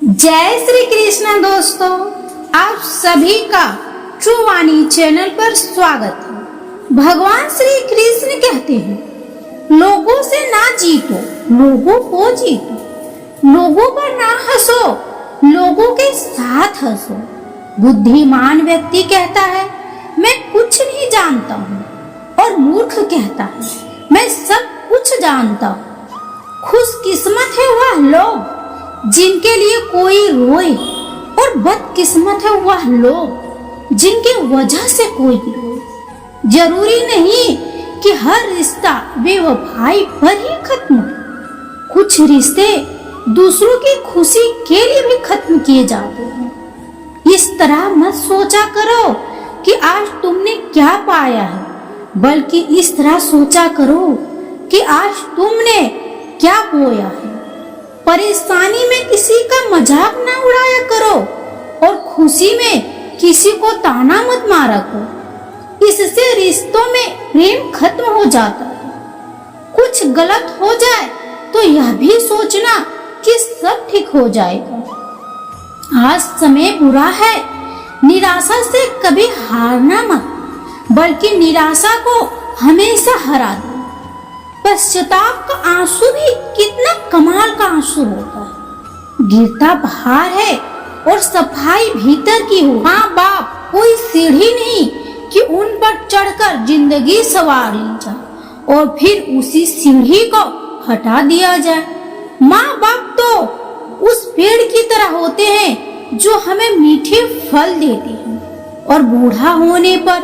जय श्री कृष्ण दोस्तों, आप सभी का ट्रू वाणी चैनल पर स्वागत है। भगवान श्री कृष्ण कहते हैं, लोगों से ना जीतो, लोगों को जीतो, लोगों पर ना हंसो, लोगों के साथ हंसो। बुद्धिमान व्यक्ति कहता है, मैं कुछ नहीं जानता हूँ, और मूर्ख कहता है, मैं सब कुछ जानता हूँ। खुशकिस्मत है वह लोग जिनके लिए कोई रोए, और बदकिस्मत है वह लोग जिनके वजह से कोई रोए। जरूरी नहीं कि हर रिश्ता बेवफाई पर ही खत्म हो। कुछ रिश्ते दूसरों की खुशी के लिए भी खत्म किए जाते हैं। इस तरह मत सोचा करो कि आज तुमने क्या पाया है, बल्कि इस तरह सोचा करो कि आज तुमने क्या खोया है। परेशानी में किसी का मजाक ना उड़ाया करो, और खुशी में किसी को ताना मत मारा करो। इससे रिश्तों में प्रेम खत्म हो जाता है। कुछ गलत हो जाए तो यह भी सोचना कि सब ठीक हो जाएगा। आज समय बुरा है, निराशा से कभी हारना मत, बल्कि निराशा को हमेशा हरा दो। पश्चाताप का आंसू भी कितना कमाल का आंसू होता है। गिरता बाहर है और सफाई भीतर की हो। माँ बाप कोई सीढ़ी नहीं कि उन पर चढ़कर जिंदगी सवार ली जाए और फिर उसी सीढ़ी को हटा दिया जाए। माँ बाप तो उस पेड़ की तरह होते हैं जो हमें मीठे फल देते हैं, और बूढ़ा होने पर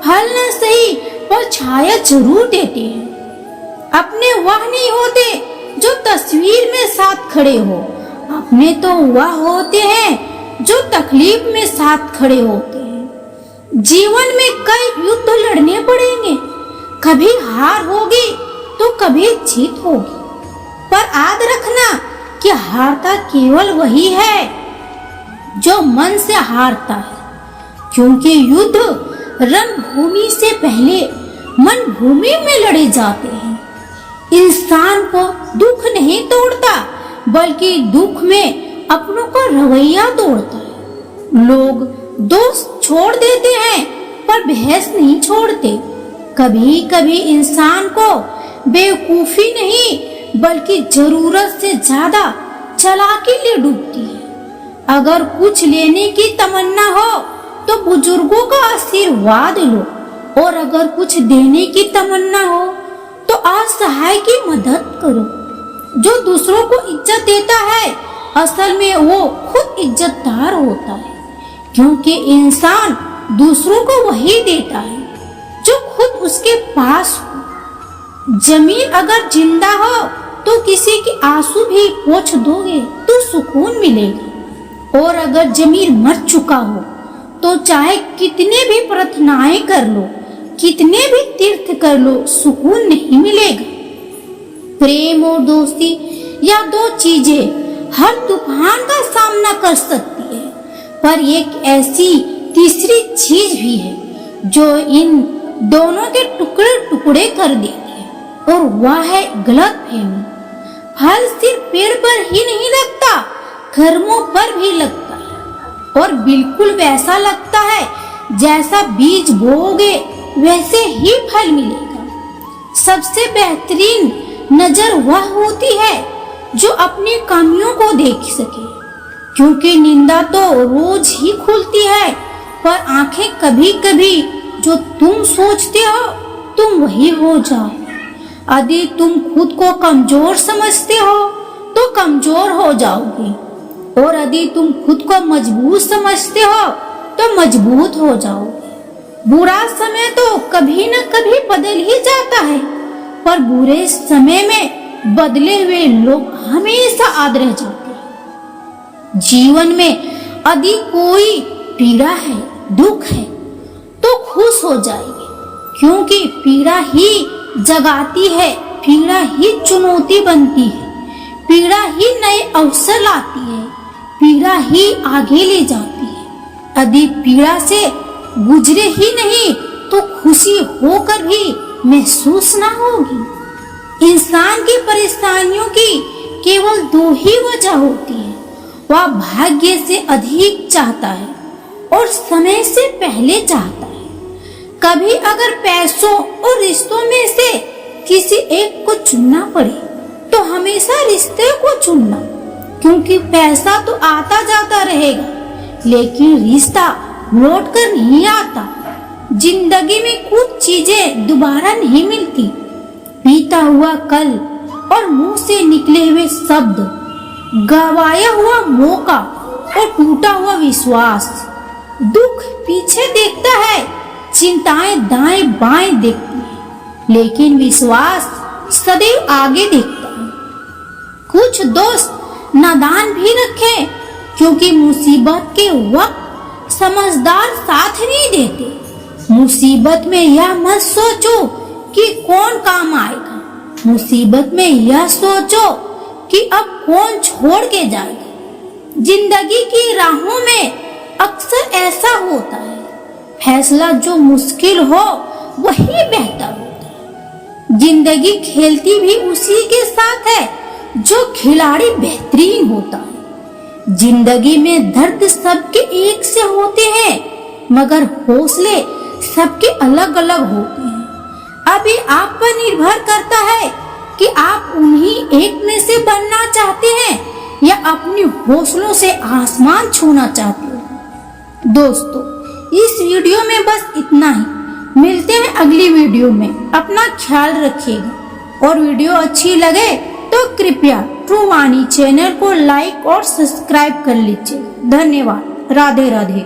फल न सही पर छाया जरूर देते हैं। अपने वह नहीं होते जो तस्वीर में साथ खड़े हो, अपने तो वह होते हैं जो तकलीफ में साथ खड़े होते हैं। जीवन में कई युद्ध लड़ने पड़ेंगे, कभी हार होगी तो कभी जीत होगी, पर याद रखना कि हारता केवल वही है जो मन से हारता है, क्योंकि युद्ध रणभूमि से पहले मन भूमि में लड़े जाते हैं। इंसान को दुख नहीं तोड़ता, बल्कि दुख में अपनों का रवैया तोड़ता है। लोग दोस्त छोड़ देते हैं पर बहस नहीं छोड़ते। कभी कभी इंसान को बेवकूफी नहीं, बल्कि जरूरत से ज्यादा चालाकी ले डूबती है। अगर कुछ लेने की तमन्ना हो तो बुजुर्गों का आशीर्वाद लो, और अगर कुछ देने की तमन्ना हो तो असहाय की मदद करो। जो दूसरों को इज्जत देता है, असल में वो खुद इज्जतदार होता है, क्योंकि इंसान दूसरों को वही देता है जो खुद उसके पास हो। जमीन अगर जिंदा हो तो किसी के आंसू भी पोंछ दोगे तो सुकून मिलेगा, और अगर जमीन मर चुका हो तो चाहे कितने भी प्रार्थनाएं कर लो, कितने भी तीर्थ कर लो, सुकून नहीं मिलेगा। प्रेम और दोस्ती या दो चीजें हर तूफान का सामना कर सकती है, पर एक ऐसी तीसरी चीज भी है जो इन दोनों के टुकड़े टुकड़े कर देती है, और वह है गलतफहमी। फल सिर्फ पेड़ पर ही नहीं लगता, कर्मों पर भी लगता है, और बिल्कुल वैसा लगता है जैसा बीज बोओगे वैसे ही फल मिलेगा। सबसे बेहतरीन नजर वह होती है जो अपनी कमियों को देख सके, क्योंकि निंदा तो रोज ही खुलती है, पर आंखें कभी कभी जो तुम सोचते हो तुम वही हो जाओ। यदि तुम खुद को कमजोर समझते हो तो कमजोर हो जाओगे, और यदि तुम खुद को मजबूत समझते हो तो मजबूत हो जाओगे। बुरा समय तो कभी न कभी बदल ही जाता है, पर बुरे समय में बदले हुए लोग हमेशा याद रह जाते हैं। जीवन में यदि कोई पीड़ा है, दुख है, तो खुश हो जाइए, क्योंकि पीड़ा ही जगाती है, पीड़ा ही चुनौती बनती है, पीड़ा ही नए अवसर लाती है, पीड़ा ही आगे ले जाती है। यदि पीड़ा से गुजरे ही नहीं तो खुशी होकर भी महसूस ना होगी। इंसान की परेशानियों की केवल दो ही वजह होती है, वह भाग्य से अधिक चाहता है और समय से पहले चाहता है। कभी अगर पैसों और रिश्तों में से किसी एक को चुनना पड़े तो हमेशा रिश्ते को चुनना, क्योंकि पैसा तो आता जाता रहेगा लेकिन रिश्ता लौट कर नहीं आता। जिंदगी में कुछ चीजें दोबारा नहीं मिलती, बीता हुआ कल और मुंह से निकले हुए शब्द, गवाया हुआ मौका और टूटा हुआ विश्वास। दुख पीछे देखता है, चिंताएं दाएं बाएं देखती है, लेकिन विश्वास सदैव आगे देखता है। कुछ दोस्त नादान भी रखे, क्योंकि मुसीबत के वक्त समझदार साथ नहीं देते। मुसीबत में यह मत सोचो कि कौन काम आएगा, मुसीबत में यह सोचो कि अब कौन छोड़ के जाएगा। जिंदगी की राहों में अक्सर ऐसा होता है, फैसला जो मुश्किल हो वही बेहतर होता है। जिंदगी खेलती भी उसी के साथ है जो खिलाड़ी बेहतरीन होता है। जिंदगी में दर्द सबके एक से होते हैं, मगर हौसले सबके अलग अलग होते हैं। अभी आप पर निर्भर करता है कि आप उन्हीं एक में से बनना चाहते हैं या अपने हौसलों से आसमान छूना चाहते हैं। दोस्तों, इस वीडियो में बस इतना ही। मिलते हैं अगली वीडियो में। अपना ख्याल रखिएगा और वीडियो अच्छी लगे तो कृपया ट्रू वाणी चैनल को लाइक और सब्सक्राइब कर लीजिए। धन्यवाद। राधे राधे।